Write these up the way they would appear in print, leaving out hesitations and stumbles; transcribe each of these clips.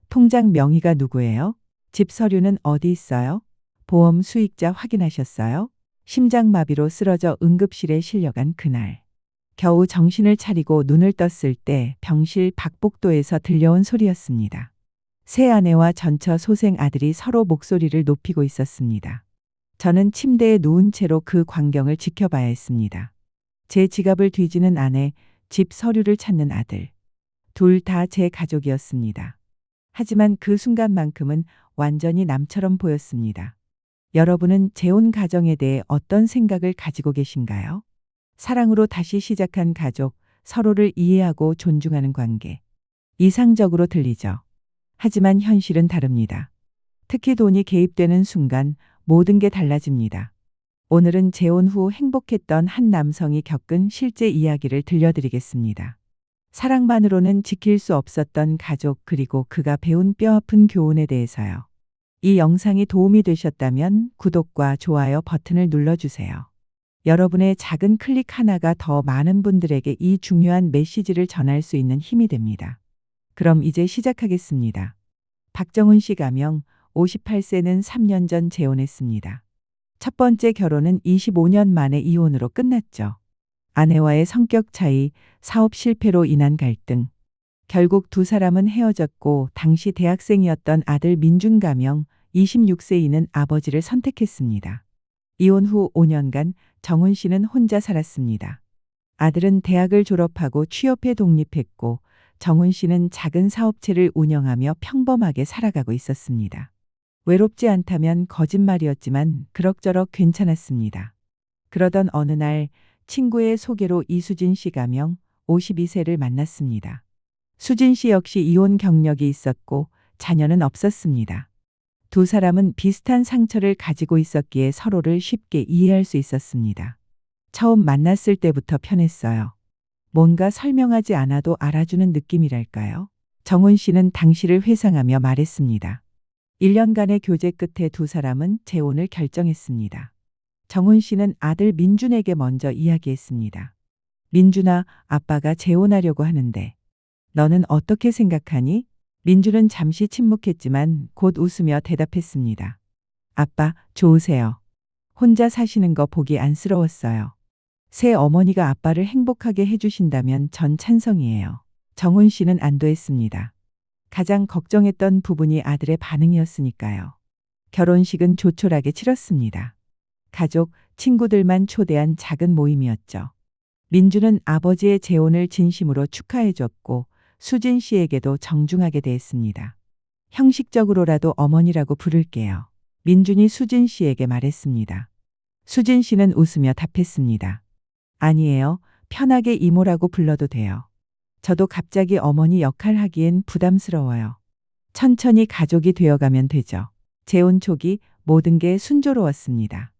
통장 명의가 누구예요? 집 서류는 어디 있어요? 보험 수익자 확인하셨어요? 심장마비로 쓰러져 응급실에 실려간 그날. 겨우 정신을 차리고 눈을 떴을 때 병실 박복도에서 들려온 소리였습니다. 새 아내와 전처 소생 아들이 서로 목소리를 높이고 있었습니다. 저는 침대에 누운 채로 그 광경을 지켜봐야 했습니다. 제 지갑을 뒤지는 아내, 집 서류를 찾는 아들. 둘 다 제 가족이었습니다. 하지만 그 순간만큼은 완전히 남처럼 보였습니다. 여러분은 재혼 가정에 대해 어떤 생각을 가지고 계신가요? 사랑으로 다시 시작한 가족, 서로를 이해하고 존중하는 관계. 이상적으로 들리죠. 하지만 현실은 다릅니다. 특히 돈이 개입되는 순간 모든 게 달라집니다. 오늘은 재혼 후 행복했던 한 남성이 겪은 실제 이야기를 들려드리겠습니다. 사랑만으로는 지킬 수 없었던 가족 그리고 그가 배운 뼈아픈 교훈에 대해서요. 이 영상이 도움이 되셨다면 구독과 좋아요 버튼을 눌러주세요. 여러분의 작은 클릭 하나가 더 많은 분들에게 이 중요한 메시지를 전할 수 있는 힘이 됩니다. 그럼 이제 시작하겠습니다. 박정훈 씨 가명, 58세는 3년 전 재혼했습니다. 첫 번째 결혼은 25년 만에 이혼으로 끝났죠. 아내와의 성격 차이, 사업 실패로 인한 갈등. 결국 두 사람은 헤어졌고 당시 대학생이었던 아들 민준 가명 26세이는 아버지를 선택했습니다. 이혼 후 5년간 정훈 씨는 혼자 살았습니다. 아들은 대학을 졸업하고 취업해 독립했고 정훈 씨는 작은 사업체를 운영하며 평범하게 살아가고 있었습니다. 외롭지 않다면 거짓말이었지만 그럭저럭 괜찮았습니다. 그러던 어느 날 친구의 소개로 이수진 씨 가명 52세를 만났습니다. 수진 씨 역시 이혼 경력이 있었고 자녀는 없었습니다. 두 사람은 비슷한 상처를 가지고 있었기에 서로를 쉽게 이해할 수 있었습니다. 처음 만났을 때부터 편했어요. 뭔가 설명하지 않아도 알아주는 느낌이랄까요? 정훈 씨는 당시를 회상하며 말했습니다. 1년간의 교제 끝에 두 사람은 재혼을 결정했습니다. 정훈 씨는 아들 민준에게 먼저 이야기했습니다. 민준아, 아빠가 재혼하려고 하는데 너는 어떻게 생각하니? 민준은 잠시 침묵했지만 곧 웃으며 대답했습니다. 아빠, 좋으세요. 혼자 사시는 거 보기 안쓰러웠어요. 새 어머니가 아빠를 행복하게 해주신다면 전 찬성이에요. 정훈 씨는 안도했습니다. 가장 걱정했던 부분이 아들의 반응이었으니까요. 결혼식은 조촐하게 치렀습니다. 가족, 친구들만 초대한 작은 모임이었죠. 민주는 아버지의 재혼을 진심으로 축하해줬고 수진 씨에게도 정중하게 대했습니다. 형식적으로라도 어머니라고 부를게요. 민준이 수진 씨에게 말했습니다. 수진 씨는 웃으며 답했습니다. 아니에요. 편하게 이모라고 불러도 돼요. 저도 갑자기 어머니 역할 하기엔 부담스러워요. 천천히 가족이 되어가면 되죠. 재혼 초기 모든 게 순조로웠습니다.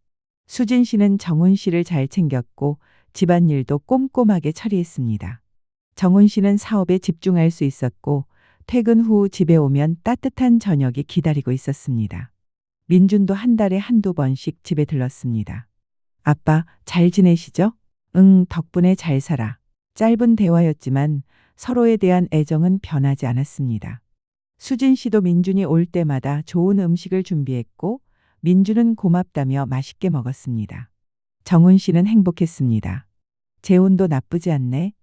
수진 씨는 정훈 씨를 잘 챙겼고 집안일도 꼼꼼하게 처리했습니다. 정훈 씨는 사업에 집중할 수 있었고 퇴근 후 집에 오면 따뜻한 저녁이 기다리고 있었습니다. 민준도 한 달에 한두 번씩 집에 들렀습니다. 아빠, 잘 지내시죠? 응, 덕분에 잘 살아. 짧은 대화였지만 서로에 대한 애정은 변하지 않았습니다. 수진 씨도 민준이 올 때마다 좋은 음식을 준비했고 민준은 고맙다며 맛있게 먹었습니다. 정훈 씨는 행복했습니다. 재혼도 나쁘지 않네.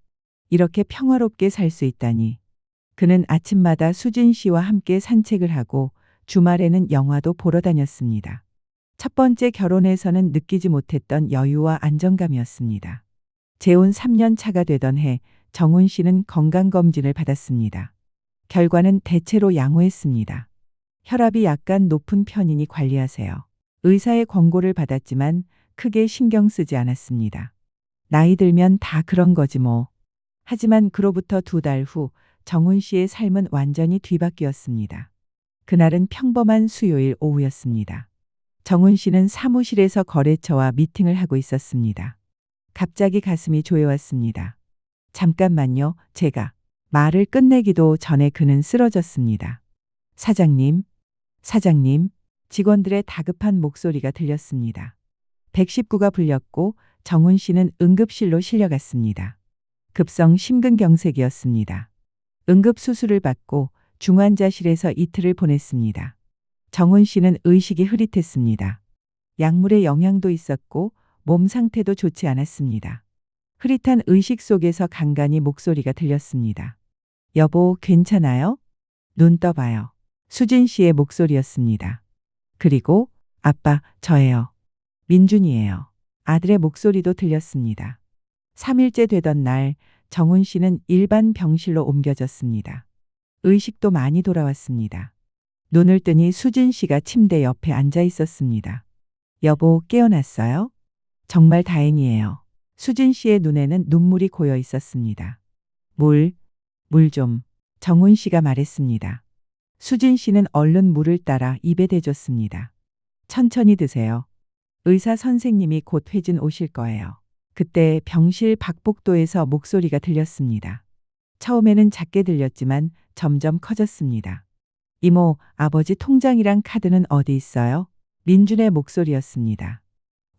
이렇게 평화롭게 살 수 있다니. 그는 아침마다 수진 씨와 함께 산책을 하고 주말에는 영화도 보러 다녔습니다. 첫 번째 결혼에서는 느끼지 못했던 여유와 안정감이었습니다. 재혼 3년 차가 되던 해 정훈 씨는 건강검진을 받았습니다. 결과는 대체로 양호했습니다. 혈압이 약간 높은 편이니 관리하세요. 의사의 권고를 받았지만 크게 신경 쓰지 않았습니다. 나이 들면 다 그런 거지 뭐. 하지만 그로부터 2달 후 정훈 씨의 삶은 완전히 뒤바뀌었습니다. 그날은 평범한 수요일 오후였습니다. 정훈 씨는 사무실에서 거래처와 미팅을 하고 있었습니다. 갑자기 가슴이 조여왔습니다. 잠깐만요, 제가. 말을 끝내기도 전에 그는 쓰러졌습니다. 사장님, 사장님, 직원들의 다급한 목소리가 들렸습니다. 119가 불렸고 정훈 씨는 응급실로 실려갔습니다. 급성 심근경색이었습니다. 응급수술을 받고 중환자실에서 이틀을 보냈습니다. 정훈 씨는 의식이 흐릿했습니다. 약물의 영향도 있었고 몸 상태도 좋지 않았습니다. 흐릿한 의식 속에서 간간히 목소리가 들렸습니다. 여보, 괜찮아요? 눈 떠봐요. 수진 씨의 목소리였습니다. 그리고 아빠, 저예요. 민준이에요. 아들의 목소리도 들렸습니다. 3일째 되던 날 정훈 씨는 일반 병실로 옮겨졌습니다. 의식도 많이 돌아왔습니다. 눈을 뜨니 수진 씨가 침대 옆에 앉아 있었습니다. 여보, 깨어났어요? 정말 다행이에요. 수진 씨의 눈에는 눈물이 고여 있었습니다. 물 좀. 정훈 씨가 말했습니다. 수진 씨는 얼른 물을 따라 입에 대줬습니다. 천천히 드세요. 의사 선생님이 곧 회진 오실 거예요. 그때 병실 박복도에서 목소리가 들렸습니다. 처음에는 작게 들렸지만 점점 커졌습니다. 이모, 아버지 통장이랑 카드는 어디 있어요? 민준의 목소리였습니다.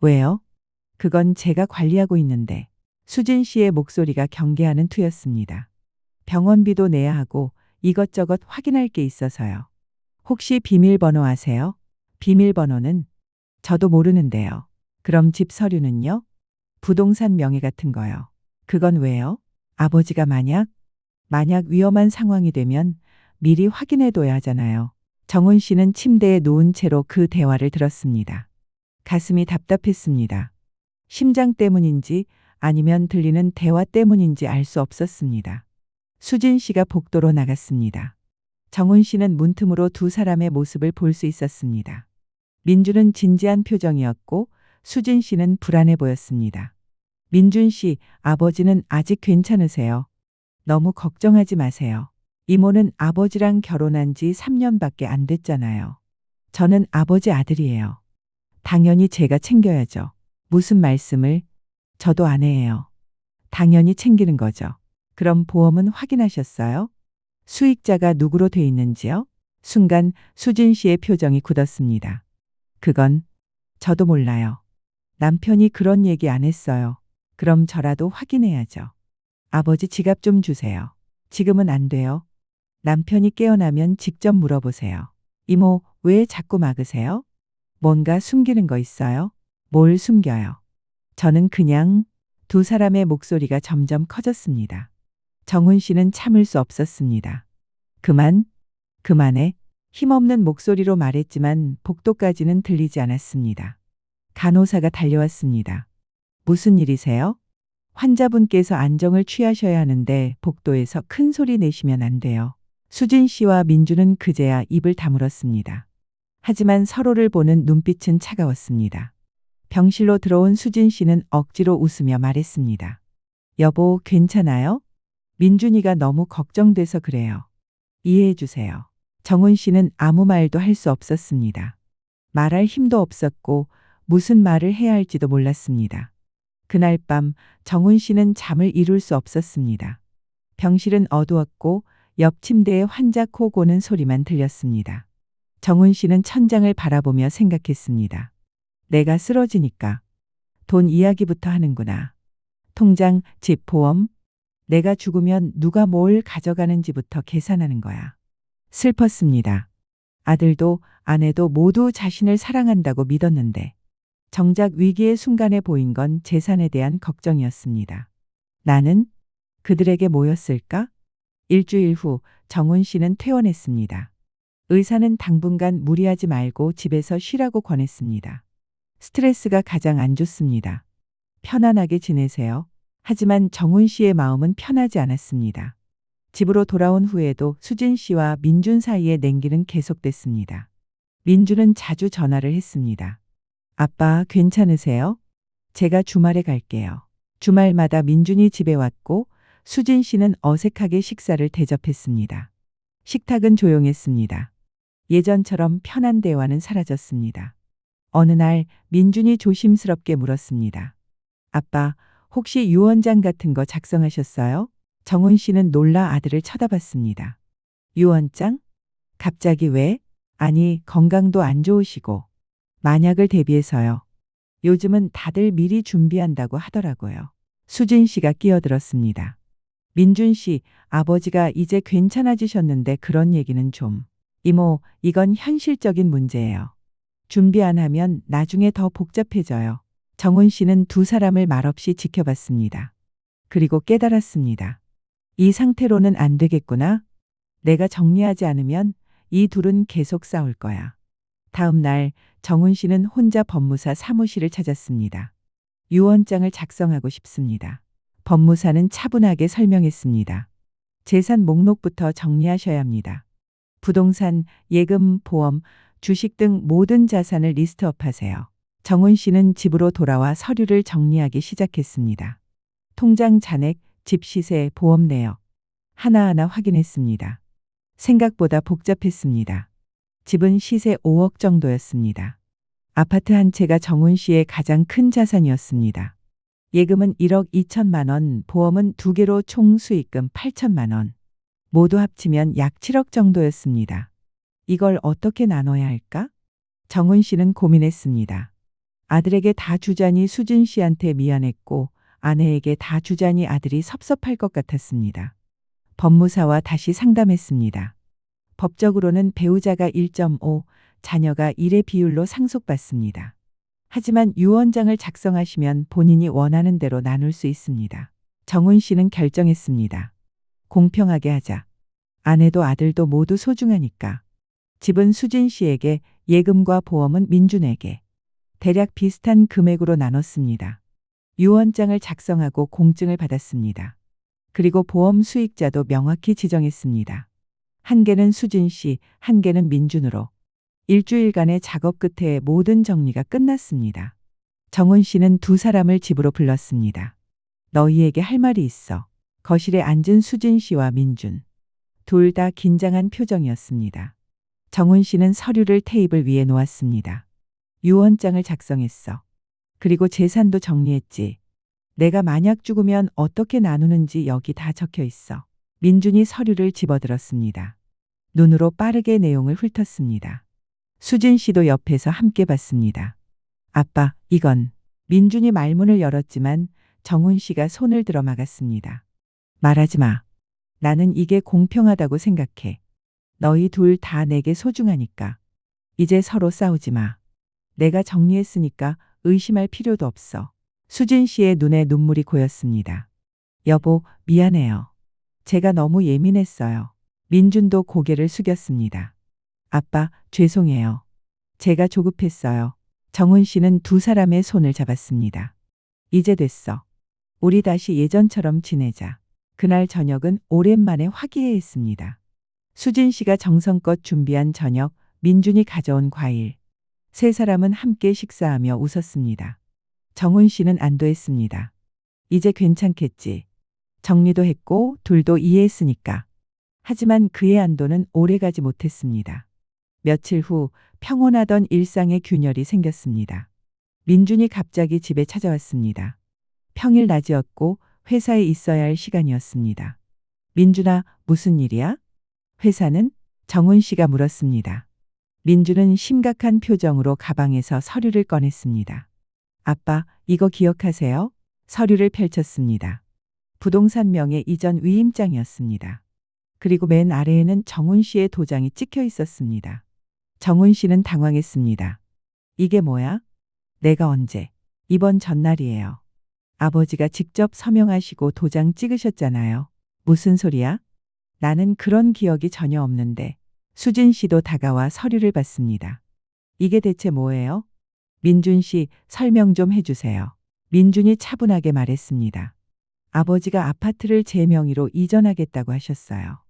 왜요? 그건 제가 관리하고 있는데. 수진 씨의 목소리가 경계하는 투였습니다. 병원비도 내야 하고 이것저것 확인할 게 있어서요. 혹시 비밀번호 아세요? 비밀번호는 저도 모르는데요. 그럼 집 서류는요? 부동산 명의 같은 거요. 그건 왜요? 아버지가 만약 위험한 상황이 되면 미리 확인해둬야 하잖아요. 정훈 씨는 침대에 누운 채로 그 대화를 들었습니다. 가슴이 답답했습니다. 심장 때문인지 아니면 들리는 대화 때문인지 알 수 없었습니다. 수진 씨가 복도로 나갔습니다. 정훈 씨는 문틈으로 두 사람의 모습을 볼 수 있었습니다. 민준은 진지한 표정이었고 수진 씨는 불안해 보였습니다. 민준 씨, 아버지는 아직 괜찮으세요? 너무 걱정하지 마세요. 이모는 아버지랑 결혼한 지 3년밖에 안 됐잖아요. 저는 아버지 아들이에요. 당연히 제가 챙겨야죠. 무슨 말씀을? 저도 아내예요. 당연히 챙기는 거죠. 그럼 보험은 확인하셨어요? 수익자가 누구로 돼 있는지요? 순간 수진 씨의 표정이 굳었습니다. 그건 저도 몰라요. 남편이 그런 얘기 안 했어요. 그럼 저라도 확인해야죠. 아버지 지갑 좀 주세요. 지금은 안 돼요. 남편이 깨어나면 직접 물어보세요. 이모, 왜 자꾸 막으세요? 뭔가 숨기는 거 있어요? 뭘 숨겨요? 저는 그냥. 두 사람의 목소리가 점점 커졌습니다. 정훈 씨는 참을 수 없었습니다. 그만해. 힘없는 목소리로 말했지만 복도까지는 들리지 않았습니다. 간호사가 달려왔습니다. 무슨 일이세요? 환자분께서 안정을 취하셔야 하는데 복도에서 큰 소리 내시면 안 돼요. 수진 씨와 민주는 그제야 입을 다물었습니다. 하지만 서로를 보는 눈빛은 차가웠습니다. 병실로 들어온 수진 씨는 억지로 웃으며 말했습니다. 여보, 괜찮아요? 민준이가 너무 걱정돼서 그래요. 이해해 주세요. 정훈 씨는 아무 말도 할 수 없었습니다. 말할 힘도 없었고 무슨 말을 해야 할지도 몰랐습니다. 그날 밤 정훈 씨는 잠을 이룰 수 없었습니다. 병실은 어두웠고 옆 침대에 환자 코 고는 소리만 들렸습니다. 정훈 씨는 천장을 바라보며 생각했습니다. 내가 쓰러지니까 돈 이야기부터 하는구나. 통장, 집, 보험. 내가 죽으면 누가 뭘 가져가는지부터 계산하는 거야. 슬펐습니다. 아들도 아내도 모두 자신을 사랑한다고 믿었는데 정작 위기의 순간에 보인 건 재산에 대한 걱정이었습니다. 나는 그들에게 뭐였을까? 일주일 후 정훈 씨는 퇴원했습니다. 의사는 당분간 무리하지 말고 집에서 쉬라고 권했습니다. 스트레스가 가장 안 좋습니다. 편안하게 지내세요. 하지만 정훈 씨의 마음은 편하지 않았습니다. 집으로 돌아온 후에도 수진 씨와 민준 사이의 냉기는 계속됐습니다. 민준은 자주 전화를 했습니다. 아빠, 괜찮으세요? 제가 주말에 갈게요. 주말마다 민준이 집에 왔고 수진 씨는 어색하게 식사를 대접했습니다. 식탁은 조용했습니다. 예전처럼 편한 대화는 사라졌습니다. 어느 날 민준이 조심스럽게 물었습니다. 아빠, 혹시 유언장 같은 거 작성하셨어요? 정훈 씨는 놀라 아들을 쳐다봤습니다. 유언장? 갑자기 왜? 아니, 건강도 안 좋으시고. 만약을 대비해서요. 요즘은 다들 미리 준비한다고 하더라고요. 수진 씨가 끼어들었습니다. 민준 씨, 아버지가 이제 괜찮아지셨는데 그런 얘기는 좀. 이모, 이건 현실적인 문제예요. 준비 안 하면 나중에 더 복잡해져요. 정훈 씨는 두 사람을 말없이 지켜봤습니다. 그리고 깨달았습니다. 이 상태로는 안 되겠구나. 내가 정리하지 않으면 이 둘은 계속 싸울 거야. 다음 날 정훈 씨는 혼자 법무사 사무실을 찾았습니다. 유언장을 작성하고 싶습니다. 법무사는 차분하게 설명했습니다. 재산 목록부터 정리하셔야 합니다. 부동산, 예금, 보험, 주식 등 모든 자산을 리스트업하세요. 정훈 씨는 집으로 돌아와 서류를 정리하기 시작했습니다. 통장 잔액, 집 시세, 보험 내역 하나하나 확인했습니다. 생각보다 복잡했습니다. 집은 시세 5억 정도였습니다. 아파트 한 채가 정훈 씨의 가장 큰 자산이었습니다. 예금은 1억 2천만 원, 보험은 2개로 총 수익금 8천만 원. 모두 합치면 약 7억 정도였습니다. 이걸 어떻게 나눠야 할까? 정훈 씨는 고민했습니다. 아들에게 다 주자니 수진 씨한테 미안했고 아내에게 다 주자니 아들이 섭섭할 것 같았습니다. 법무사와 다시 상담했습니다. 법적으로는 배우자가 1.5, 자녀가 1의 비율로 상속받습니다. 하지만 유언장을 작성하시면 본인이 원하는 대로 나눌 수 있습니다. 정훈 씨는 결정했습니다. 공평하게 하자. 아내도 아들도 모두 소중하니까. 집은 수진 씨에게, 예금과 보험은 민준에게. 대략 비슷한 금액으로 나눴습니다. 유언장을 작성하고 공증을 받았습니다. 그리고 보험 수익자도 명확히 지정했습니다. 한 개는 수진 씨, 한 개는 민준으로. 일주일간의 작업 끝에 모든 정리가 끝났습니다. 정훈 씨는 두 사람을 집으로 불렀습니다. 너희에게 할 말이 있어. 거실에 앉은 수진 씨와 민준. 둘 다 긴장한 표정이었습니다. 정훈 씨는 서류를 테이블 위에 놓았습니다. 유언장을 작성했어. 그리고 재산도 정리했지. 내가 만약 죽으면 어떻게 나누는지 여기 다 적혀 있어. 민준이 서류를 집어들었습니다. 눈으로 빠르게 내용을 훑었습니다. 수진 씨도 옆에서 함께 봤습니다. 아빠, 이건. 민준이 말문을 열었지만 정훈 씨가 손을 들어 막았습니다. 말하지 마. 나는 이게 공평하다고 생각해. 너희 둘 다 내게 소중하니까. 이제 서로 싸우지 마. 내가 정리했으니까 의심할 필요도 없어. 수진 씨의 눈에 눈물이 고였습니다. 여보, 미안해요. 제가 너무 예민했어요. 민준도 고개를 숙였습니다. 아빠, 죄송해요. 제가 조급했어요. 정훈 씨는 두 사람의 손을 잡았습니다. 이제 됐어. 우리 다시 예전처럼 지내자. 그날 저녁은 오랜만에 화기애애했습니다. 수진 씨가 정성껏 준비한 저녁, 민준이 가져온 과일. 세 사람은 함께 식사하며 웃었습니다. 정훈 씨는 안도했습니다. 이제 괜찮겠지. 정리도 했고 둘도 이해했으니까. 하지만 그의 안도는 오래가지 못했습니다. 며칠 후 평온하던 일상의 균열이 생겼습니다. 민준이 갑자기 집에 찾아왔습니다. 평일 낮이었고 회사에 있어야 할 시간이었습니다. 민준아, 무슨 일이야? 회사는? 정훈 씨가 물었습니다. 민준은 심각한 표정으로 가방에서 서류를 꺼냈습니다. 아빠, 이거 기억하세요? 서류를 펼쳤습니다. 부동산 명의 이전 위임장이었습니다. 그리고 맨 아래에는 정훈 씨의 도장이 찍혀 있었습니다. 정훈 씨는 당황했습니다. 이게 뭐야? 내가 언제? 이번 전날이에요. 아버지가 직접 서명하시고 도장 찍으셨잖아요. 무슨 소리야? 나는 그런 기억이 전혀 없는데. 수진 씨도 다가와 서류를 봤습니다. 이게 대체 뭐예요? 민준 씨, 설명 좀 해주세요. 민준이 차분하게 말했습니다. 아버지가 아파트를 제 명의로 이전하겠다고 하셨어요.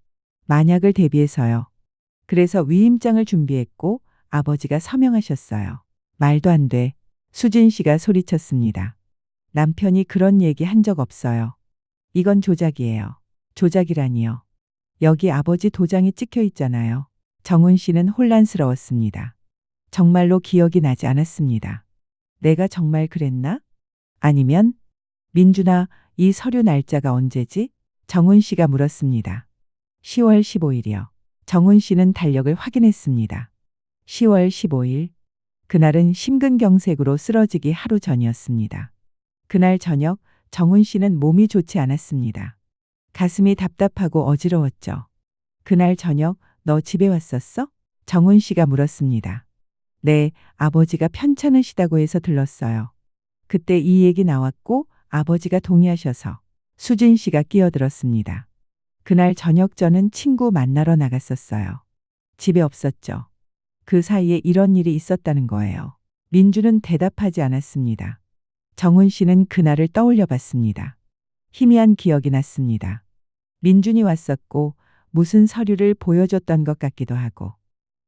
만약을 대비해서요. 그래서 위임장을 준비했고 아버지가 서명하셨어요. 말도 안 돼. 수진 씨가 소리쳤습니다. 남편이 그런 얘기 한 적 없어요. 이건 조작이에요. 조작이라니요. 여기 아버지 도장이 찍혀 있잖아요. 정훈 씨는 혼란스러웠습니다. 정말로 기억이 나지 않았습니다. 내가 정말 그랬나? 아니면? 민준아, 이 서류 날짜가 언제지? 정훈 씨가 물었습니다. 10월 15일이요. 정훈 씨는 달력을 확인했습니다. 10월 15일. 그날은 심근경색으로 쓰러지기 하루 전이었습니다. 그날 저녁 정훈 씨는 몸이 좋지 않았습니다. 가슴이 답답하고 어지러웠죠. 그날 저녁 너 집에 왔었어? 정훈 씨가 물었습니다. 네, 아버지가 편찮으시다고 해서 들렀어요. 그때 이 얘기 나왔고 아버지가 동의하셔서 수진 씨가 끼어들었습니다. 그날 저녁 저는 친구 만나러 나갔었어요. 집에 없었죠. 그 사이에 이런 일이 있었다는 거예요. 민주는 대답하지 않았습니다. 정훈 씨는 그날을 떠올려 봤습니다. 희미한 기억이 났습니다. 민준이 왔었고 무슨 서류를 보여줬던 것 같기도 하고.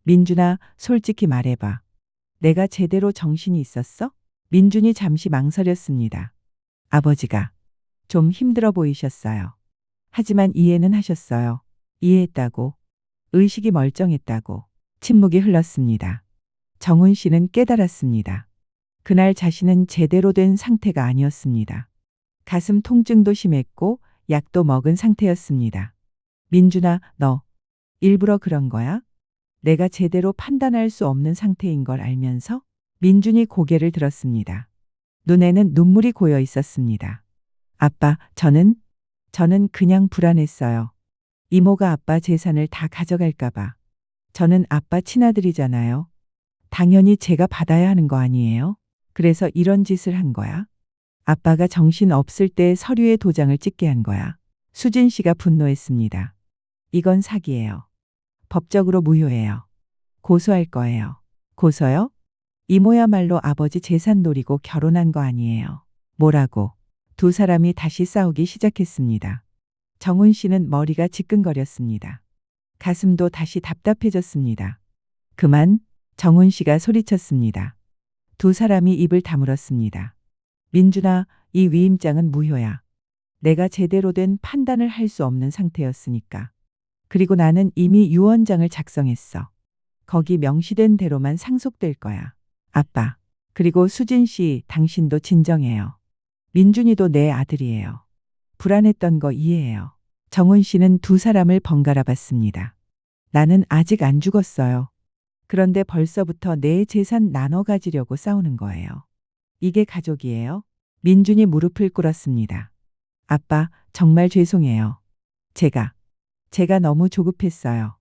민준아, 솔직히 말해봐. 내가 제대로 정신이 있었어? 민준이 잠시 망설였습니다. 아버지가 좀 힘들어 보이셨어요. 하지만 이해는 하셨어요. 이해했다고. 의식이 멀쩡했다고. 침묵이 흘렀습니다. 정훈 씨는 깨달았습니다. 그날 자신은 제대로 된 상태가 아니었습니다. 가슴 통증도 심했고 약도 먹은 상태였습니다. 민준아, 너 일부러 그런 거야? 내가 제대로 판단할 수 없는 상태인 걸 알면서? 민준이 고개를 들었습니다. 눈에는 눈물이 고여 있었습니다. 아빠, 저는 그냥 불안했어요. 이모가 아빠 재산을 다 가져갈까봐. 저는 아빠 친아들이잖아요. 당연히 제가 받아야 하는 거 아니에요? 그래서 이런 짓을 한 거야? 아빠가 정신 없을 때 서류에 도장을 찍게 한 거야. 수진 씨가 분노했습니다. 이건 사기예요. 법적으로 무효예요. 고소할 거예요. 고소요? 이모야말로 아버지 재산 노리고 결혼한 거 아니에요. 뭐라고? 두 사람이 다시 싸우기 시작했습니다. 정훈 씨는 머리가 지끈거렸습니다. 가슴도 다시 답답해졌습니다. 그만, 정훈 씨가 소리쳤습니다. 두 사람이 입을 다물었습니다. 민준아, 이 위임장은 무효야. 내가 제대로 된 판단을 할 수 없는 상태였으니까. 그리고 나는 이미 유언장을 작성했어. 거기 명시된 대로만 상속될 거야. 아빠, 그리고 수진 씨, 당신도 진정해요. 민준이도 내 아들이에요. 불안했던 거 이해해요. 정훈 씨는 두 사람을 번갈아 봤습니다. 나는 아직 안 죽었어요. 그런데 벌써부터 내 재산 나눠 가지려고 싸우는 거예요. 이게 가족이에요? 민준이 무릎을 꿇었습니다. 아빠, 정말 죄송해요. 제가 너무 조급했어요.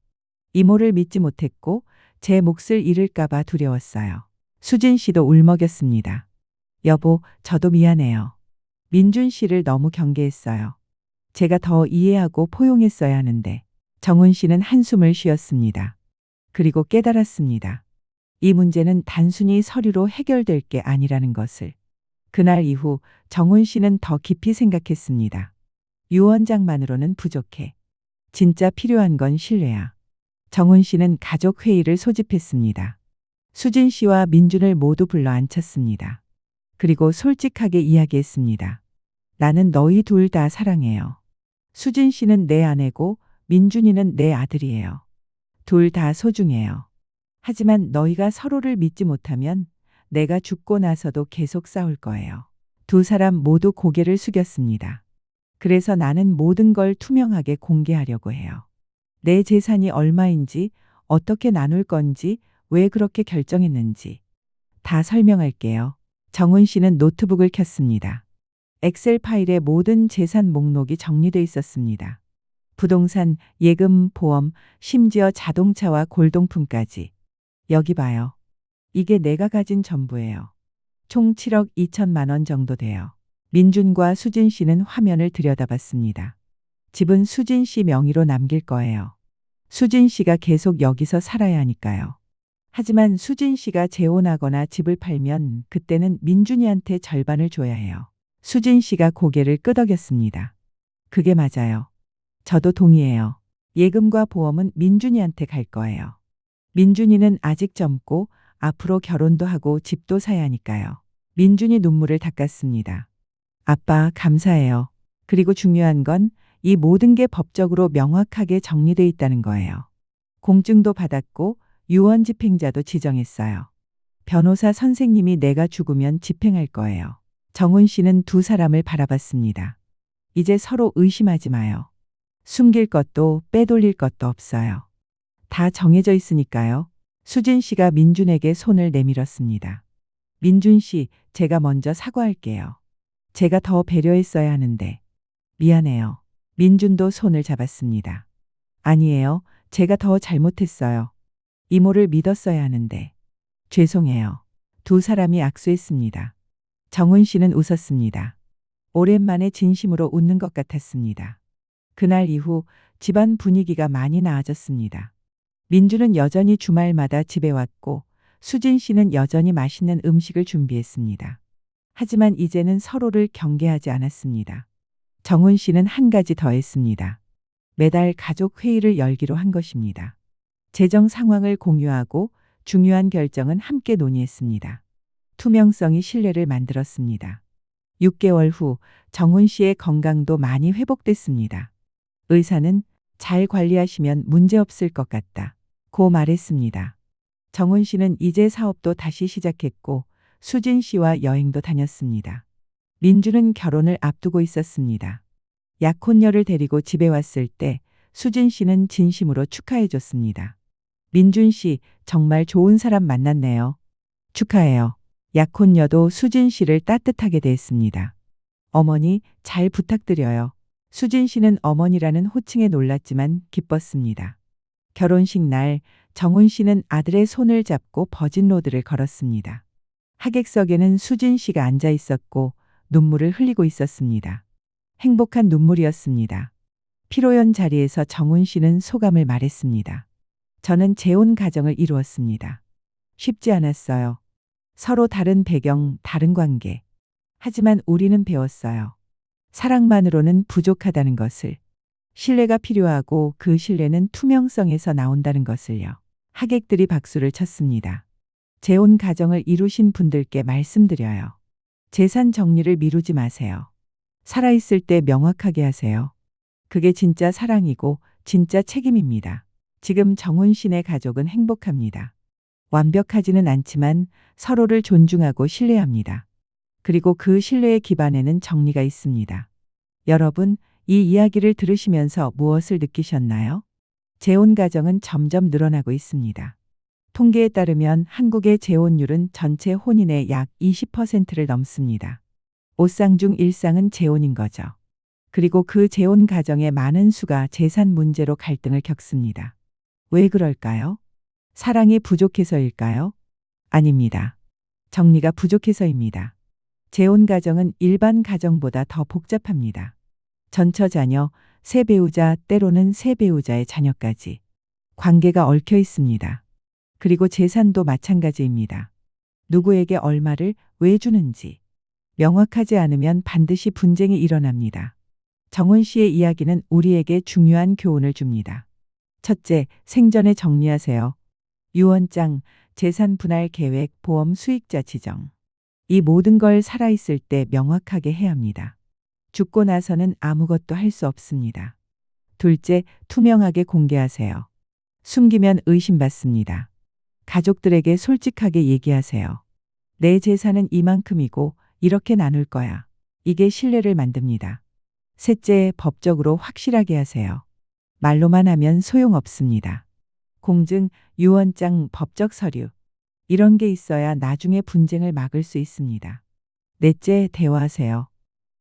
이모를 믿지 못했고 제 몫을 잃을까봐 두려웠어요. 수진 씨도 울먹였습니다. 여보, 저도 미안해요. 민준 씨를 너무 경계했어요. 제가 더 이해하고 포용했어야 하는데. 정훈 씨는 한숨을 쉬었습니다. 그리고 깨달았습니다. 이 문제는 단순히 서류로 해결될 게 아니라는 것을. 그날 이후 정훈 씨는 더 깊이 생각했습니다. 유언장만으로는 부족해. 진짜 필요한 건 신뢰야. 정훈 씨는 가족 회의를 소집했습니다. 수진 씨와 민준을 모두 불러 앉혔습니다. 그리고 솔직하게 이야기했습니다. 나는 너희 둘 다 사랑해요. 수진 씨는 내 아내고 민준이는 내 아들이에요. 둘 다 소중해요. 하지만 너희가 서로를 믿지 못하면 내가 죽고 나서도 계속 싸울 거예요. 두 사람 모두 고개를 숙였습니다. 그래서 나는 모든 걸 투명하게 공개하려고 해요. 내 재산이 얼마인지, 어떻게 나눌 건지, 왜 그렇게 결정했는지 다 설명할게요. 정훈 씨는 노트북을 켰습니다. 엑셀 파일에 모든 재산 목록이 정리돼 있었습니다. 부동산, 예금, 보험, 심지어 자동차와 골동품까지. 여기 봐요. 이게 내가 가진 전부예요. 총 7억 2천만 원 정도 돼요. 민준과 수진 씨는 화면을 들여다봤습니다. 집은 수진 씨 명의로 남길 거예요. 수진 씨가 계속 여기서 살아야 하니까요. 하지만 수진 씨가 재혼하거나 집을 팔면 그때는 민준이한테 절반을 줘야 해요. 수진 씨가 고개를 끄덕였습니다. 그게 맞아요. 저도 동의해요. 예금과 보험은 민준이한테 갈 거예요. 민준이는 아직 젊고 앞으로 결혼도 하고 집도 사야 하니까요. 민준이 눈물을 닦았습니다. 아빠, 감사해요. 그리고 중요한 건 이 모든 게 법적으로 명확하게 정리돼 있다는 거예요. 공증도 받았고 유언 집행자도 지정했어요. 변호사 선생님이 내가 죽으면 집행할 거예요. 정훈 씨는 두 사람을 바라봤습니다. 이제 서로 의심하지 마요. 숨길 것도 빼돌릴 것도 없어요. 다 정해져 있으니까요. 수진 씨가 민준에게 손을 내밀었습니다. 민준 씨, 제가 먼저 사과할게요. 제가 더 배려했어야 하는데. 미안해요. 민준도 손을 잡았습니다. 아니에요. 제가 더 잘못했어요. 이모를 믿었어야 하는데. 죄송해요. 두 사람이 악수했습니다. 정훈 씨는 웃었습니다. 오랜만에 진심으로 웃는 것 같았습니다. 그날 이후 집안 분위기가 많이 나아졌습니다. 민주는 여전히 주말마다 집에 왔고 수진 씨는 여전히 맛있는 음식을 준비했습니다. 하지만 이제는 서로를 경계하지 않았습니다. 정훈 씨는 한 가지 더 했습니다. 매달 가족 회의를 열기로 한 것입니다. 재정 상황을 공유하고 중요한 결정은 함께 논의했습니다. 투명성이 신뢰를 만들었습니다. 6개월 후 정훈 씨의 건강도 많이 회복됐습니다. 의사는 잘 관리하시면 문제없을 것 같다. 고 말했습니다. 정훈 씨는 이제 사업도 다시 시작했고 수진 씨와 여행도 다녔습니다. 민주는 결혼을 앞두고 있었습니다. 약혼녀를 데리고 집에 왔을 때 수진 씨는 진심으로 축하해 줬습니다. 민준 씨, 정말 좋은 사람 만났네요. 축하해요. 약혼녀도 수진 씨를 따뜻하게 대했습니다. 어머니, 잘 부탁드려요. 수진 씨는 어머니라는 호칭에 놀랐지만 기뻤습니다. 결혼식 날 정훈 씨는 아들의 손을 잡고 버진로드를 걸었습니다. 하객석에는 수진 씨가 앉아 있었고 눈물을 흘리고 있었습니다. 행복한 눈물이었습니다. 피로연 자리에서 정훈 씨는 소감을 말했습니다. 저는 재혼 가정을 이루었습니다. 쉽지 않았어요. 서로 다른 배경, 다른 관계. 하지만 우리는 배웠어요. 사랑만으로는 부족하다는 것을. 신뢰가 필요하고 그 신뢰는 투명성에서 나온다는 것을요. 하객들이 박수를 쳤습니다. 재혼 가정을 이루신 분들께 말씀드려요. 재산 정리를 미루지 마세요. 살아있을 때 명확하게 하세요. 그게 진짜 사랑이고 진짜 책임입니다. 지금 정훈 씨네 가족은 행복합니다. 완벽하지는 않지만 서로를 존중하고 신뢰합니다. 그리고 그 신뢰의 기반에는 정리가 있습니다. 여러분, 이 이야기를 들으시면서 무엇을 느끼셨나요? 재혼 가정은 점점 늘어나고 있습니다. 통계에 따르면 한국의 재혼율은 전체 혼인의 약 20%를 넘습니다. 5쌍 중 1쌍은 재혼인 거죠. 그리고 그 재혼 가정의 많은 수가 재산 문제로 갈등을 겪습니다. 왜 그럴까요? 사랑이 부족해서일까요? 아닙니다. 정리가 부족해서입니다. 재혼 가정은 일반 가정보다 더 복잡합니다. 전처자녀, 세배우자, 때로는 세배우자의 자녀까지. 관계가 얽혀 있습니다. 그리고 재산도 마찬가지입니다. 누구에게 얼마를 왜 주는지 명확하지 않으면 반드시 분쟁이 일어납니다. 정훈 씨의 이야기는 우리에게 중요한 교훈을 줍니다. 첫째, 생전에 정리하세요. 유언장, 재산 분할 계획, 보험 수익자 지정. 이 모든 걸 살아있을 때 명확하게 해야 합니다. 죽고 나서는 아무것도 할 수 없습니다. 둘째, 투명하게 공개하세요. 숨기면 의심받습니다. 가족들에게 솔직하게 얘기하세요. 내 재산은 이만큼이고 이렇게 나눌 거야. 이게 신뢰를 만듭니다. 셋째, 법적으로 확실하게 하세요. 말로만 하면 소용없습니다. 공증, 유언장, 법적 서류. 이런 게 있어야 나중에 분쟁을 막을 수 있습니다. 넷째, 대화하세요.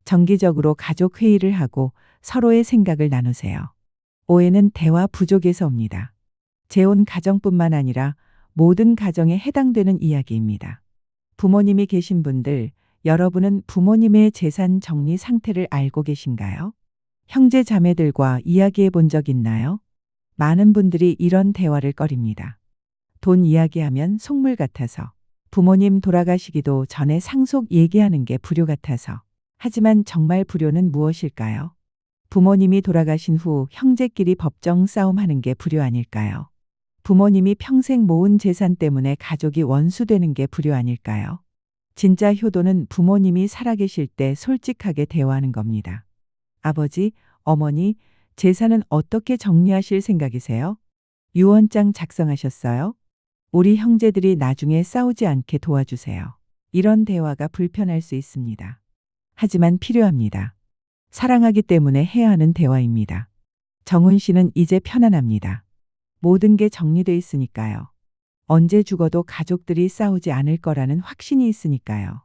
정기적으로 가족 회의를 하고 서로의 생각을 나누세요. 오해는 대화 부족에서 옵니다. 재혼 가정뿐만 아니라 모든 가정에 해당되는 이야기입니다. 부모님이 계신 분들, 여러분은 부모님의 재산 정리 상태를 알고 계신가요? 형제 자매들과 이야기해 본 적 있나요? 많은 분들이 이런 대화를 꺼립니다. 돈 이야기하면 속물 같아서, 부모님 돌아가시기도 전에 상속 얘기하는 게 불효 같아서. 하지만 정말 불효는 무엇일까요? 부모님이 돌아가신 후 형제끼리 법정 싸움하는 게 불효 아닐까요? 부모님이 평생 모은 재산 때문에 가족이 원수되는 게 불효 아닐까요? 진짜 효도는 부모님이 살아계실 때 솔직하게 대화하는 겁니다. 아버지, 어머니, 재산은 어떻게 정리하실 생각이세요? 유언장 작성하셨어요? 우리 형제들이 나중에 싸우지 않게 도와주세요. 이런 대화가 불편할 수 있습니다. 하지만 필요합니다. 사랑하기 때문에 해야 하는 대화입니다. 정훈 씨는 이제 편안합니다. 모든 게 정리돼 있으니까요. 언제 죽어도 가족들이 싸우지 않을 거라는 확신이 있으니까요.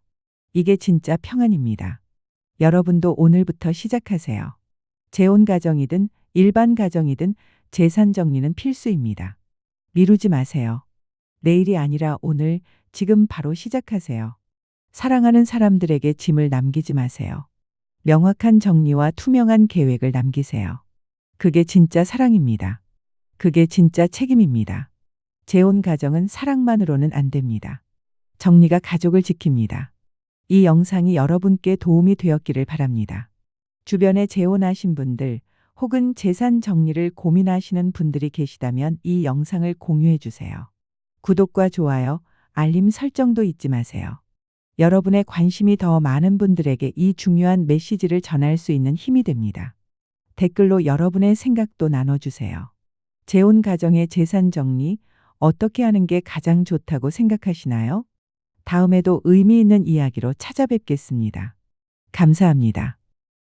이게 진짜 평안입니다. 여러분도 오늘부터 시작하세요. 재혼 가정이든 일반 가정이든 재산 정리는 필수입니다. 미루지 마세요. 내일이 아니라 오늘, 지금 바로 시작하세요. 사랑하는 사람들에게 짐을 남기지 마세요. 명확한 정리와 투명한 계획을 남기세요. 그게 진짜 사랑입니다. 그게 진짜 책임입니다. 재혼 가정은 사랑만으로는 안 됩니다. 정리가 가족을 지킵니다. 이 영상이 여러분께 도움이 되었기를 바랍니다. 주변에 재혼하신 분들 혹은 재산 정리를 고민하시는 분들이 계시다면 이 영상을 공유해 주세요. 구독과 좋아요, 알림 설정도 잊지 마세요. 여러분의 관심이 더 많은 분들에게 이 중요한 메시지를 전할 수 있는 힘이 됩니다. 댓글로 여러분의 생각도 나눠주세요. 재혼 가정의 재산 정리 어떻게 하는 게 가장 좋다고 생각하시나요? 다음에도 의미 있는 이야기로 찾아뵙겠습니다. 감사합니다.